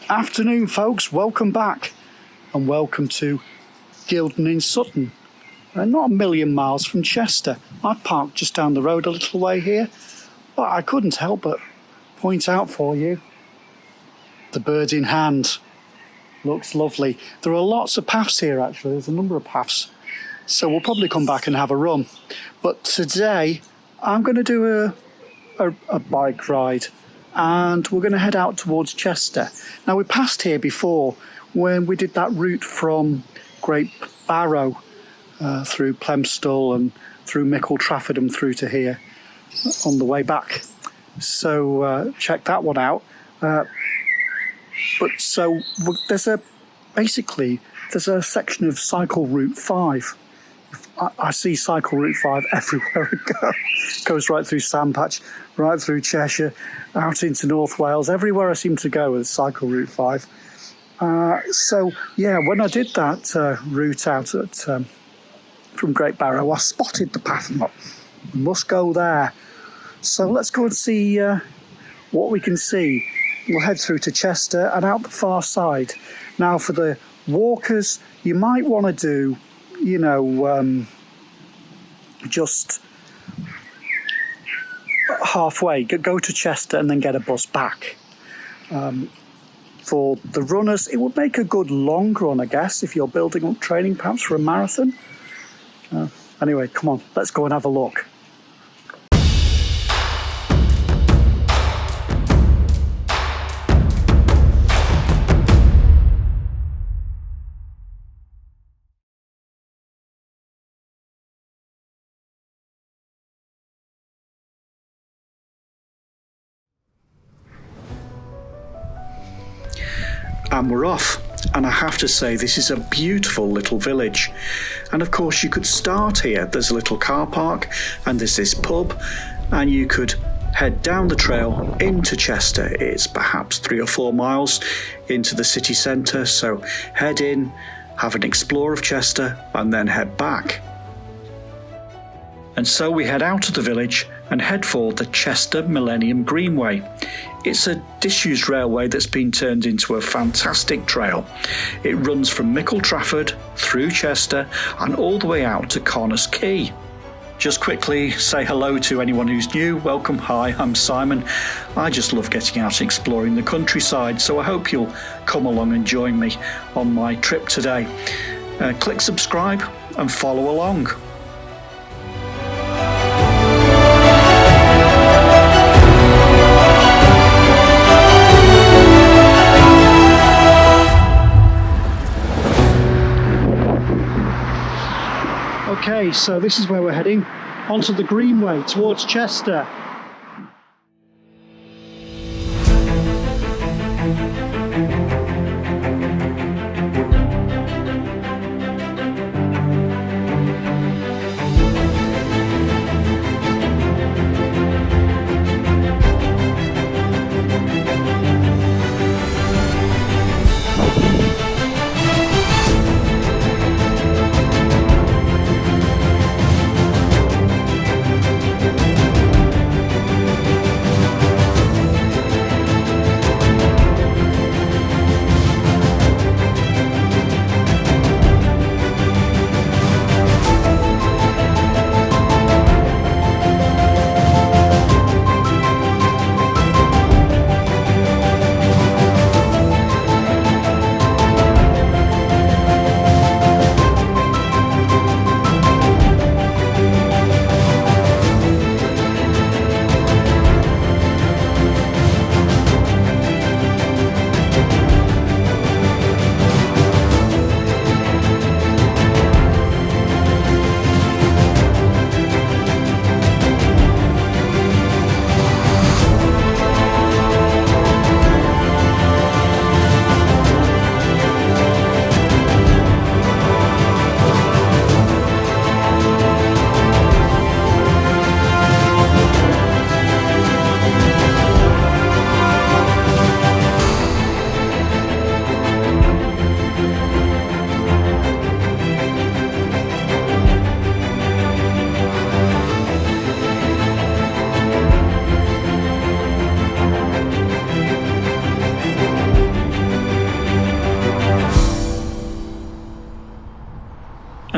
Afternoon, folks. Welcome back, and welcome to Guilden Sutton. Not a million miles from Chester. I parked just down the road a little way here, but I couldn't help but point out for you the bird in hand. Looks lovely. There are lots of paths here, actually. There's a number of paths, so we'll probably come back and have a run. But today I'm going to do a bike ride, and we're going to head out towards Chester. Now, we passed here before when we did that route from Great Barrow through Plempstall and through Mickle Trafford and through to here on the way back. So check that one out. But so there's a section of Cycle Route 5. I see Cycle Route 5 everywhere I go. It goes right through Sandpatch, right through Cheshire, out into North Wales. Everywhere I seem to go with Cycle Route 5. So, yeah, when I did that route out at from Great Barrow, I spotted the path and thought, we must go there. So let's go and see what we can see. We'll head through to Chester and out the far side. Now, for the walkers, you might want to do, just halfway, go to Chester and then get a bus back. For the runners, it would make a good long run, I guess, if you're building up training perhaps for a marathon. Anyway, come on, let's go and have a look. And we're off, and I have to say this is a beautiful little village, and of course you could start here. There's a little car park and there's this pub, and you could head down the trail into Chester. It's perhaps 3 or 4 miles into the city centre, so head in, have an explore of Chester and then head back. And so we head out of the village and head for the Chester Millenium Greenway. It's a disused railway that's been turned into a fantastic trail. It runs from Mickle Trafford through Chester and all the way out to Connors Quay. Just quickly say hello to anyone who's new. Welcome, hi, I'm Simon. I just love getting out and exploring the countryside, so I hope you'll come along and join me on my trip today. Click subscribe and follow along. Okay, so this is where we're heading, onto the Greenway towards Chester.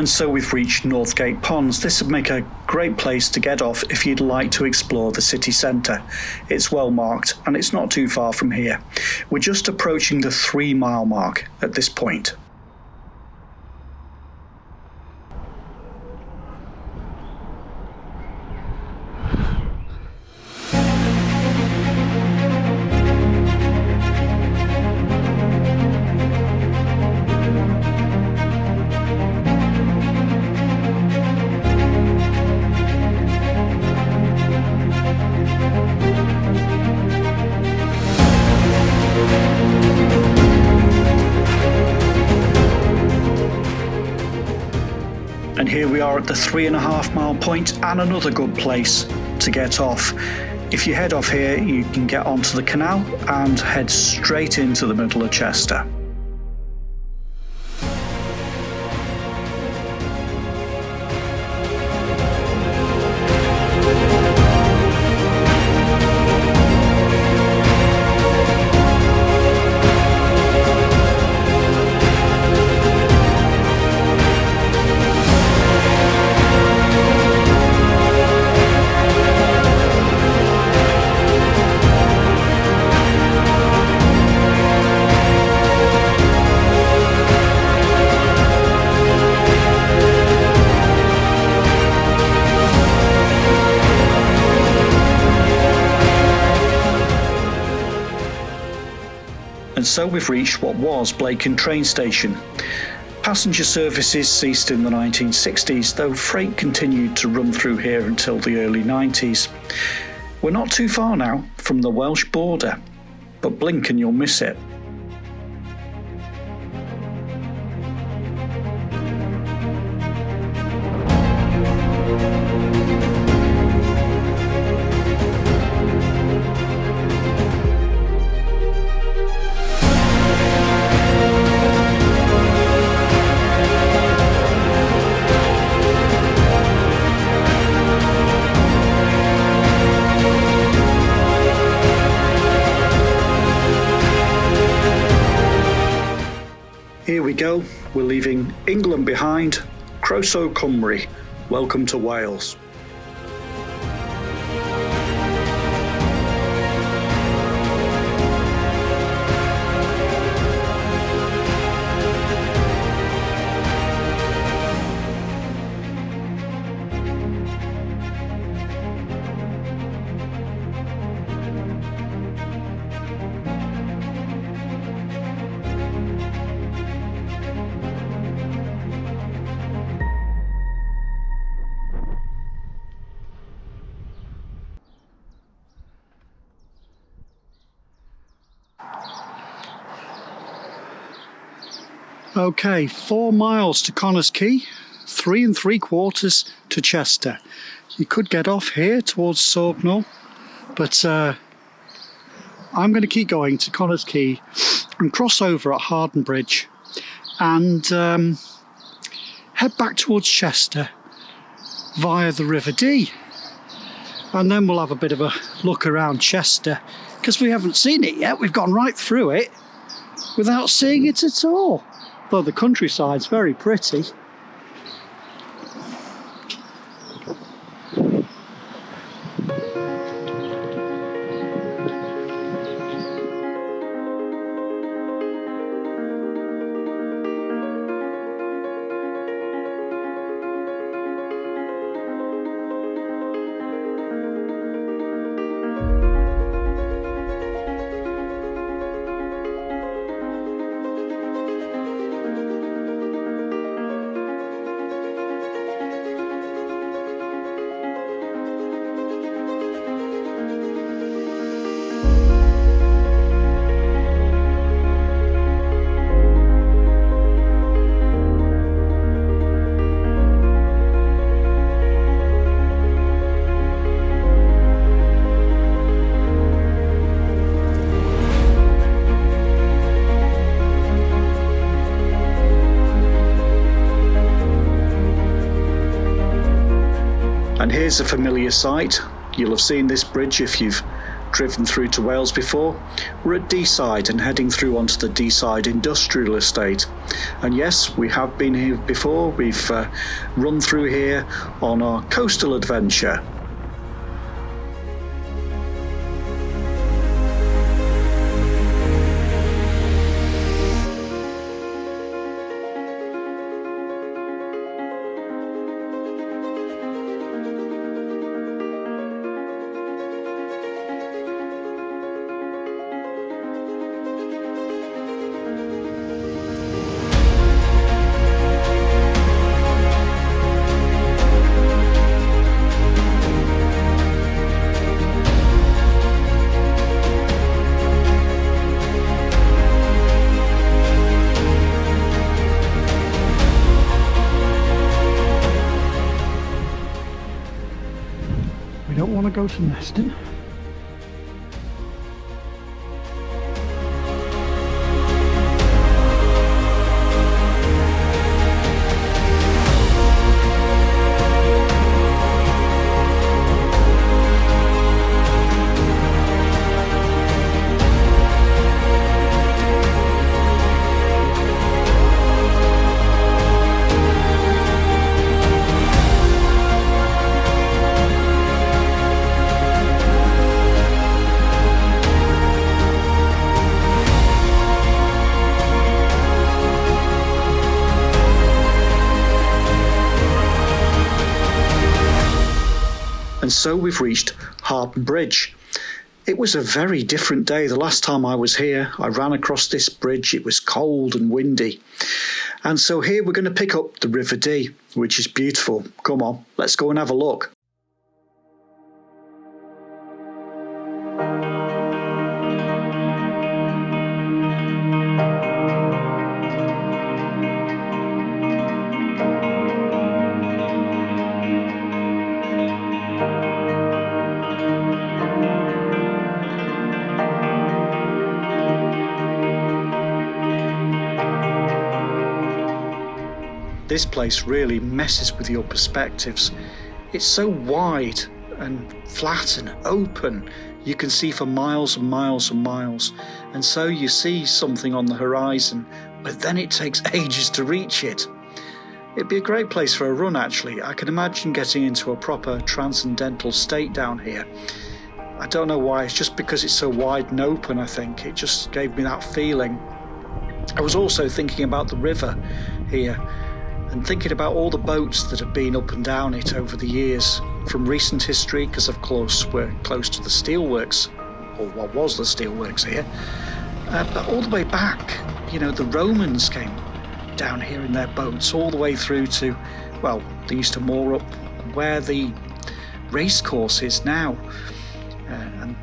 And so we've reached Northgate Ponds. This would make a great place to get off if you'd like to explore the city centre. It's well marked and it's not too far from here. We're just approaching the 3-mile mark at this point. And here we are at the 3.5 mile point, and another good place to get off. If you head off here, you can get onto the canal and head straight into the middle of Chester. And so we've reached what was Blaken train station. Passenger services ceased in the 1960s, though freight continued to run through here until the early 90s. We're not too far now from the Welsh border, but blink and you'll miss it. Here we go, we're leaving England behind, Croeso Cymru, welcome to Wales. Okay, 4 miles to Connors Quay, 3 3/4 to Chester. You could get off here towards Sorgnall, but I'm going to keep going to Connors Quay and cross over at Harden Bridge and head back towards Chester via the River Dee. And then we'll have a bit of a look around Chester, because we haven't seen it yet. We've gone right through it without seeing it at all. Though the countryside's very pretty. And here's a familiar sight. You'll have seen this bridge if you've driven through to Wales before, we're at Deeside and heading through onto the Deeside industrial estate. And yes, we have been here before. We've run through here on our coastal adventure. We don't want to go to Neston. And so we've reached Harpen Bridge. It was a very different day. The last time I was here, I ran across this bridge. It was cold and windy. And so here we're going to pick up the River Dee, which is beautiful. Come on, let's go and have a look. This place really messes with your perspectives. It's so wide and flat and open. You can see for miles and miles and miles. And so you see something on the horizon, but then it takes ages to reach it. It'd be a great place for a run, actually. I can imagine getting into a proper transcendental state down here. I don't know why, it's just because it's so wide and open, I think. It just gave me that feeling. I was also thinking about the river here, and thinking about all the boats that have been up and down it over the years, from recent history, because of course we're close to the steelworks, or what was the steelworks here, but all the way back, you know, the Romans came down here in their boats, all the way through to, well, they used to moor up where the racecourse is now, and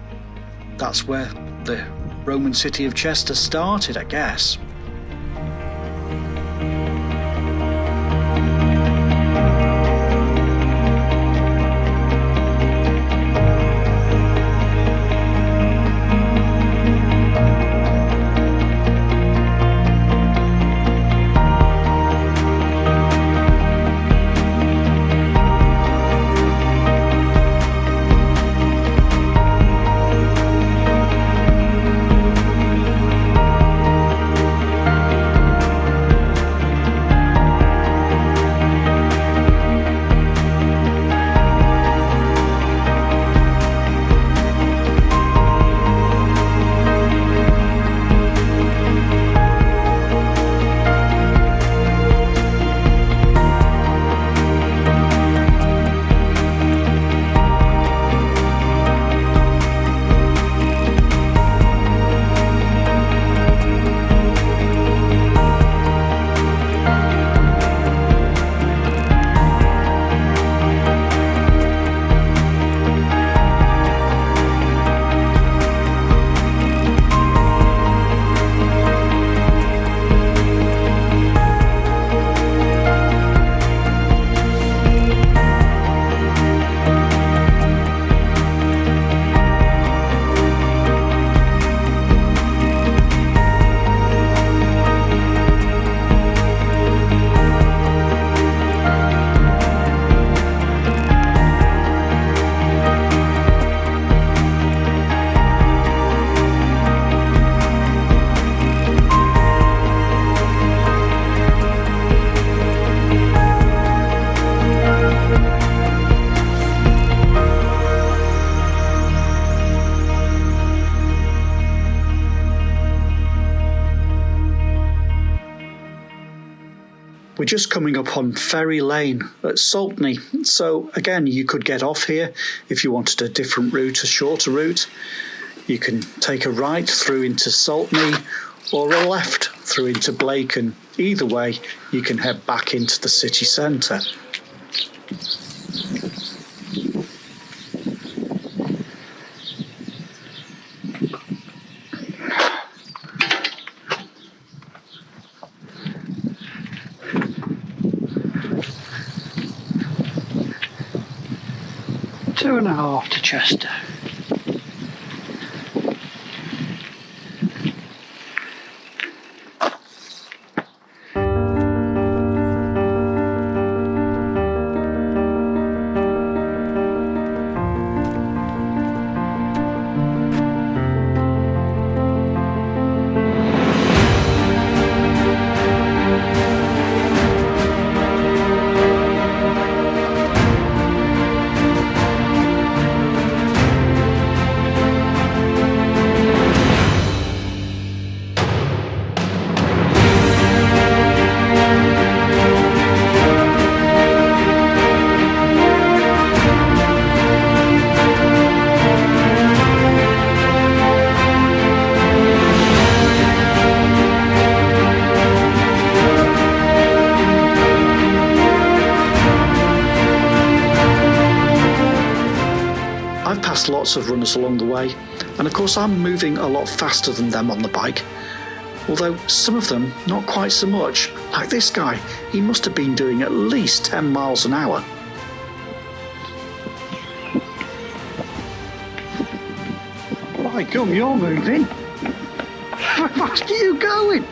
that's where the Roman city of Chester started, I guess. just coming up on Ferry Lane at Saltney. So again, you could get off here if you wanted a different route, a shorter route. You can take a right through into Saltney or a left through into Blake, and either way you can head back into the city centre. Two and a half to Chester. Lots of runners along the way, and of course I'm moving a lot faster than them on the bike, although some of them not quite so much. Like this guy, he must have been doing at least 10 miles an hour. By gum, you're moving. How fast are you going?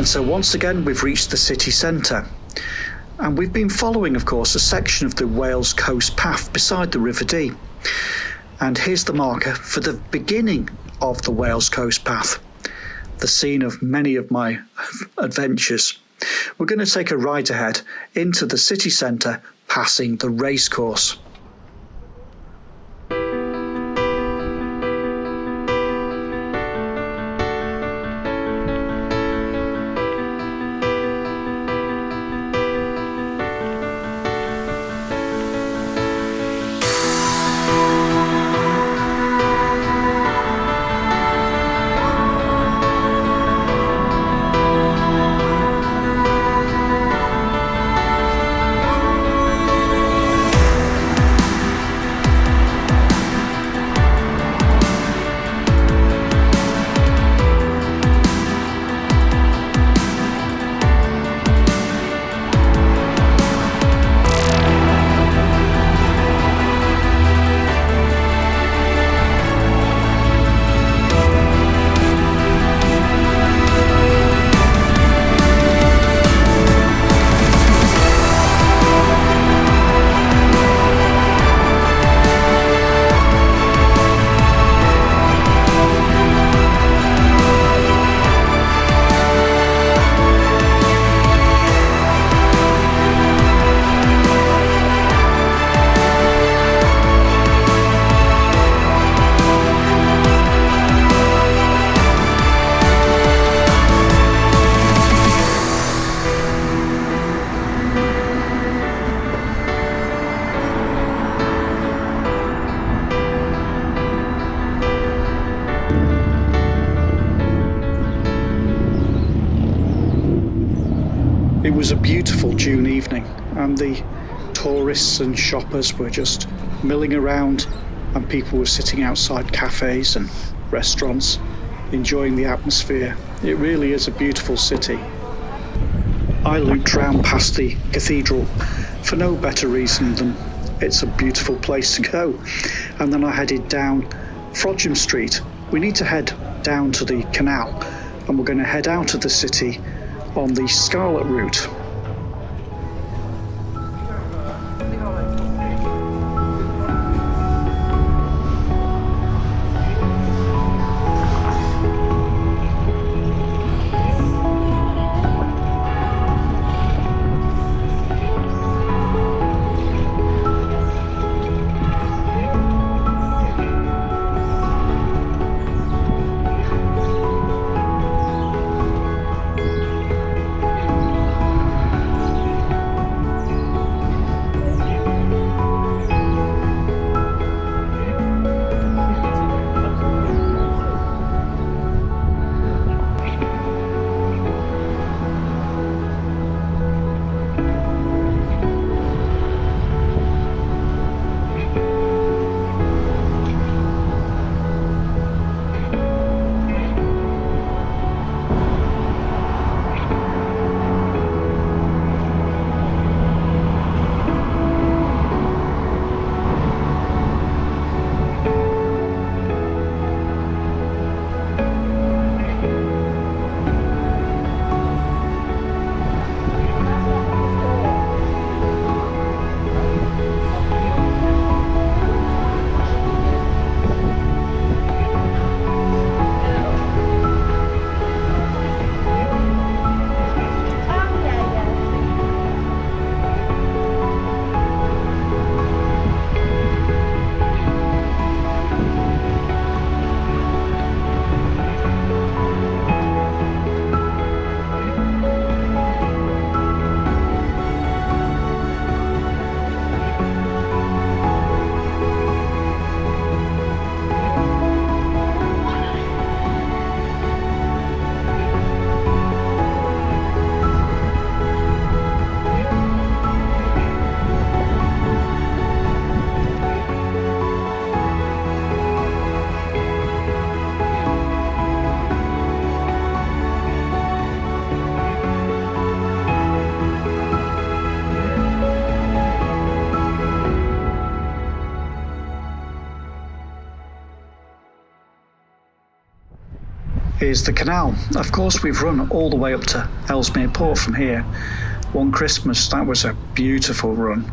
So once again we've reached the city centre, and we've been following, of course, a section of the Wales Coast Path beside the River Dee. And here's the marker for the beginning of the Wales Coast Path, the scene of many of my adventures. We're going to take a ride ahead into the city centre, passing the racecourse. It was a beautiful June evening, and the tourists and shoppers were just milling around, and people were sitting outside cafes and restaurants enjoying the atmosphere. It really is a beautiful city. I looped round past the cathedral for no better reason than It's a beautiful place to go. And then I headed down Frodsham Street. We need to head down to the canal, and we're going to head out of the city on the Scarlet Route. Here's the canal. Of course, we've run all the way up to Ellesmere Port from here. One Christmas, that was a beautiful run.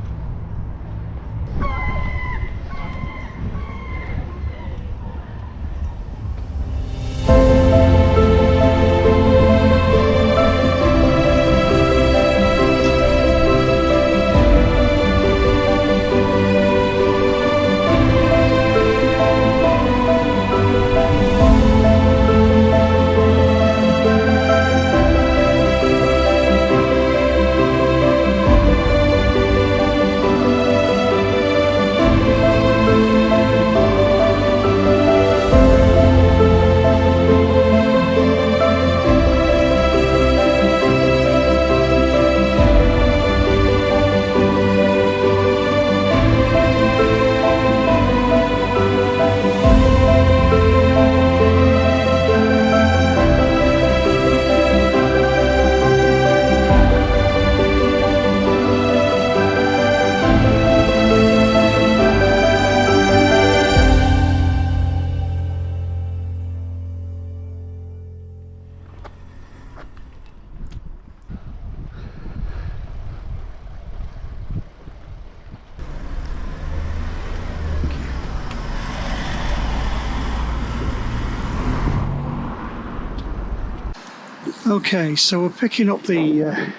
Okay, so we're picking up the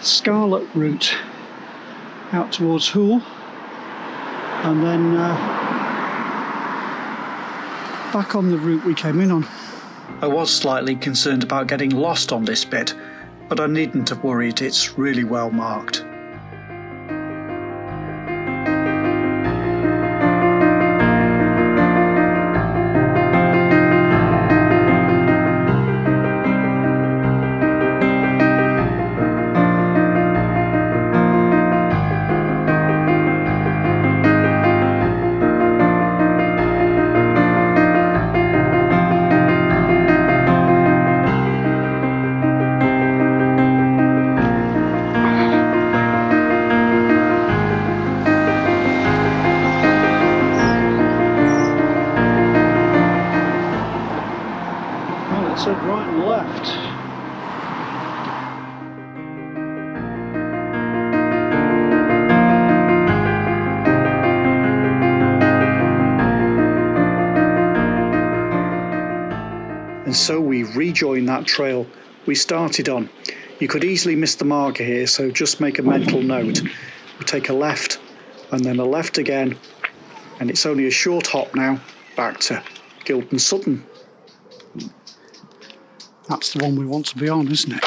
Scarlet Route out towards Hoole, and then back on the route we came in on. I was slightly concerned about getting lost on this bit, but I needn't have worried, it's really well marked. left. And so we rejoin that trail we started on. You could easily miss the marker here, so just make a mental note. We take a left and then a left again, and it's only a short hop now back to Guilden Sutton. That's the one we want to be on, isn't it?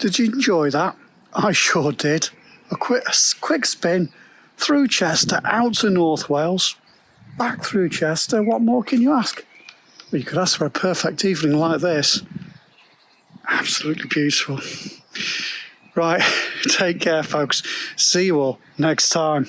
Did you enjoy that? I sure did. A quick spin through Chester, out to North Wales, back through Chester. What more can you ask? Well, you could ask for a perfect evening like this. Absolutely beautiful. Right, take care, folks. See you all next time.